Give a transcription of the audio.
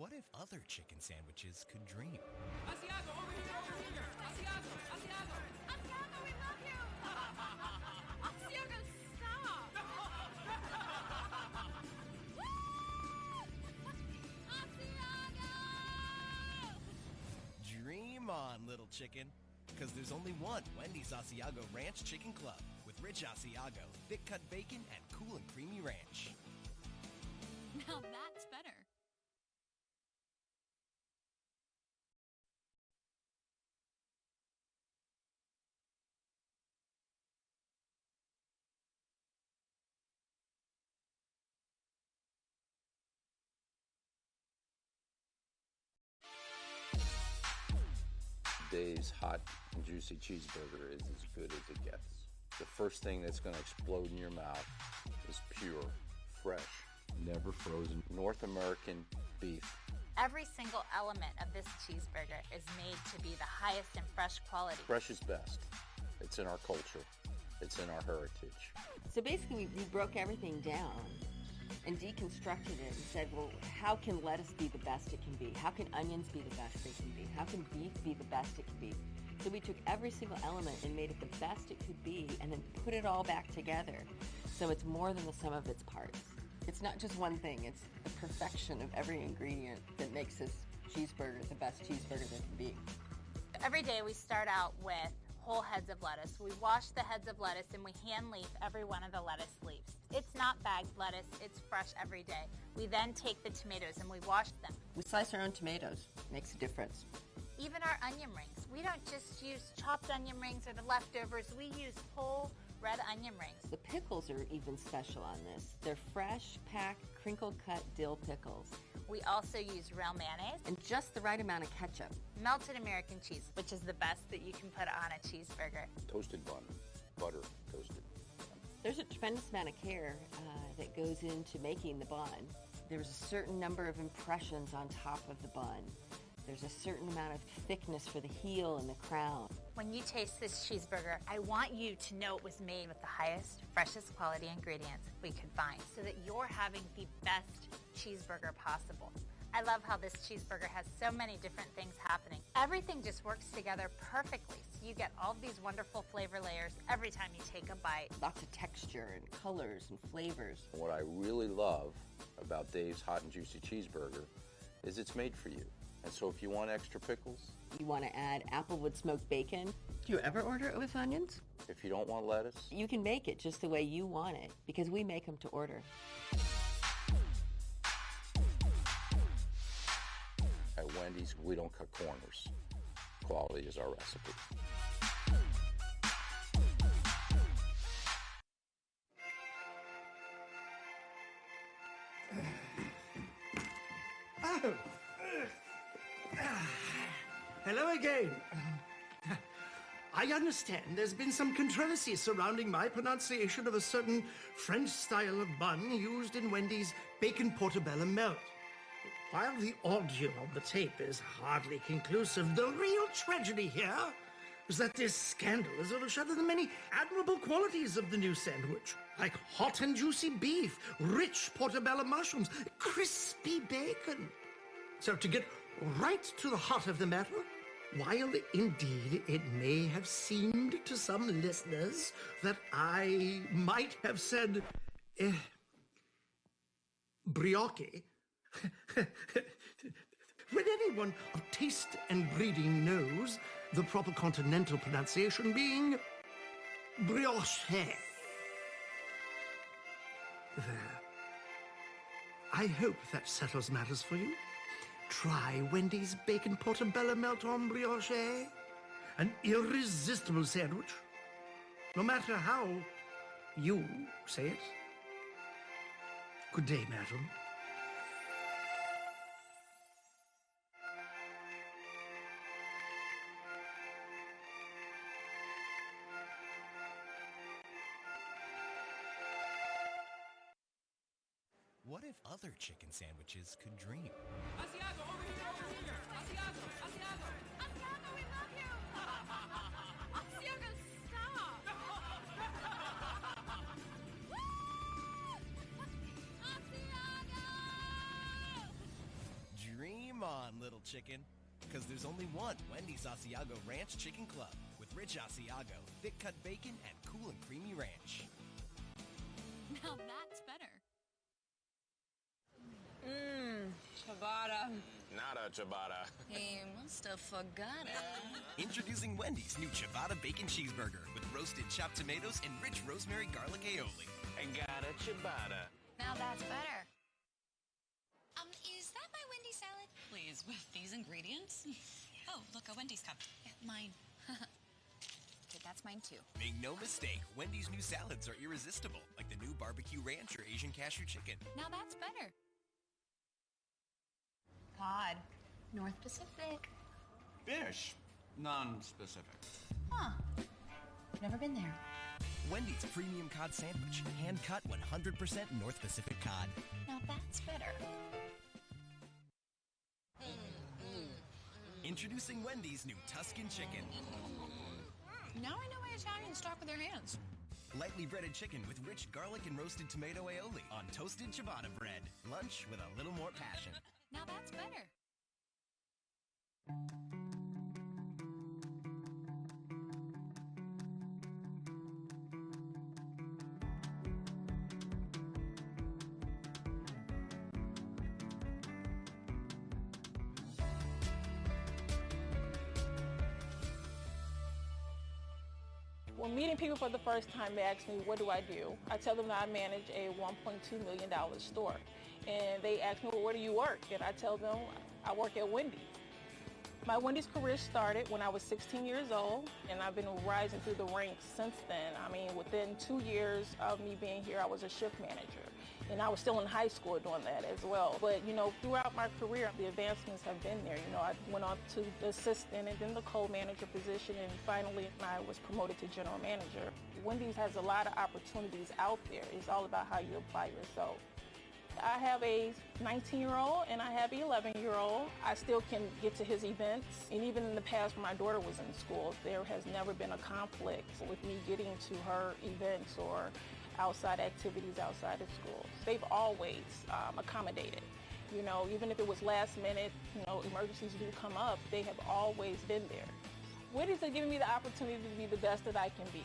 What if other chicken sandwiches could dream? Asiago, over here, over here! Asiago, Asiago! Asiago, we love you! Asiago, stop! Asiago! Dream on, little chicken. Because there's only one Wendy's Asiago Ranch Chicken Club with rich Asiago, thick-cut bacon, and cool and creamy ranch. Now that's better. Dave's hot and juicy cheeseburger is as good as it gets. The first thing that's going to explode in your mouth is pure, fresh, never frozen North American beef. Every single element of this cheeseburger is made to be the highest in fresh quality. Fresh is best. It's in our culture. It's in our heritage. So basically, we broke everything down and deconstructed it and said, well, how can lettuce be the best it can be? How can onions be the best they can be? How can beef be the best it can be? So we took every single element and made it the best it could be and then put it all back together. So it's more than the sum of its parts. It's not just one thing, it's the perfection of every ingredient that makes this cheeseburger the best cheeseburger there can be. Every day we start out with whole heads of lettuce. We wash the heads of lettuce and we hand leaf every one of the lettuce leaves. It's not bagged lettuce, it's fresh every day. We then take the tomatoes and we wash them. We slice our own tomatoes, makes a difference. Even our onion rings. We don't just use chopped onion rings or the leftovers, we use whole red onion rings. The pickles are even special on this. They're fresh, packed, crinkle-cut dill pickles. We also use real mayonnaise and just the right amount of ketchup. Melted American cheese, which is the best that you can put on a cheeseburger. Toasted bun, butter toasted. There's a tremendous amount of care that goes into making the bun. There's a certain number of impressions on top of the bun. There's a certain amount of thickness for the heel and the crown. When you taste this cheeseburger, I want you to know it was made with the highest, freshest quality ingredients we could find so that you're having the best cheeseburger possible. I love how this cheeseburger has so many different things happening. Everything just works together perfectly, so you get all these wonderful flavor layers every time you take a bite. Lots of texture and colors and flavors. What I really love about Dave's hot and juicy cheeseburger is it's made for you. And so if you want extra pickles, you want to add applewood smoked bacon. Do you ever order it with onions? If you don't want lettuce, you can make it just the way you want it because we make them to order. At Wendy's, we don't cut corners. Quality is our recipe. Hello again. I understand there's been some controversy surrounding my pronunciation of a certain French style of bun used in Wendy's bacon portobello melt. While the audio on the tape is hardly conclusive, the real tragedy here is that this scandal has overshadowed the many admirable qualities of the new sandwich, like hot and juicy beef, rich portobello mushrooms, crispy bacon. So to get right to the heart of the matter, while indeed it may have seemed to some listeners that I might have said brioche, when anyone of taste and breeding knows the proper continental pronunciation being brioche. There. I hope that settles matters for you. Try Wendy's bacon portobello melt on brioche. An irresistible sandwich. No matter how you say it. Good day, madam. What if other chicken sandwiches could dream? Asiago, over here, over here! Asiago, Asiago! Asiago, we love you! Asiago, stop! Dream Come on, little chicken. Because there's only one Wendy's Asiago Ranch Chicken Club with rich Asiago, thick cut bacon, and cool and creamy ranch. Now that's better. Ciabatta. Not a ciabatta. He must have forgot it. Introducing Wendy's new ciabatta bacon cheeseburger with roasted chopped tomatoes and rich rosemary garlic aioli. I got a ciabatta. Now that's better. Is that my Wendy salad? Please, with these ingredients? Oh, look, a Wendy's cup. Yeah, mine. Okay, that's mine too. Make no mistake, Wendy's new salads are irresistible, like the new barbecue ranch or Asian cashew chicken. Now that's better. Cod. North Pacific. Fish. Non-specific. Huh. Never been there. Wendy's premium cod sandwich, hand cut 100% North Pacific cod. Now that's better. Introducing Wendy's new Tuscan chicken. Now I know why Italians talk with their hands. Lightly breaded chicken with rich garlic and roasted tomato aioli on toasted ciabatta bread. Lunch with a little more passion. Now that's better. When meeting people for the first time, they ask me, what do I do? I tell them that I manage a $1.2 million store. And they ask me, well, where do you work? And I tell them, I work at Wendy's. My Wendy's career started when I was 16 years old, and I've been rising through the ranks since then. I mean, within 2 years of me being here, I was a shift manager. And I was still in high school doing that as well. But, throughout my career, the advancements have been there. I went on to the assistant and then the co-manager position, and finally I was promoted to general manager. Wendy's has a lot of opportunities out there. It's all about how you apply yourself. I have a 19-year-old and I have an 11-year-old. I still can get to his events. And even in the past when my daughter was in school, there has never been a conflict with me getting to her events or outside activities outside of school. They've always accommodated. Even if it was last minute, emergencies do come up, they have always been there. Wendy's has given me the opportunity to be the best that I can be.